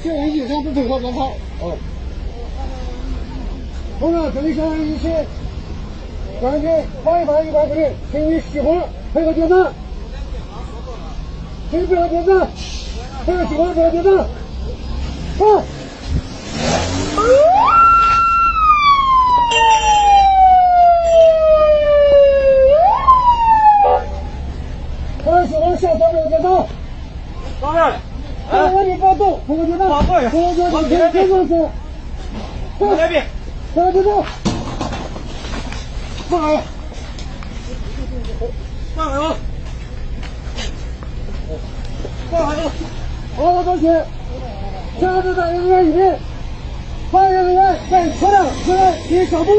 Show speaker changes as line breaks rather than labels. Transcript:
确认以上不配合状况。哦。同样，这里相关一起，根据法律法有关规定，请你熄火，配合检查。请不要检查，配合熄火，不要检查。好。下方没有检查，上面，我你报动，配合检查，配合检查，检查是，这边，配合检查，放开，放开我，放开我，好，同学，车子的人员一边，发言人员在车辆进行小步。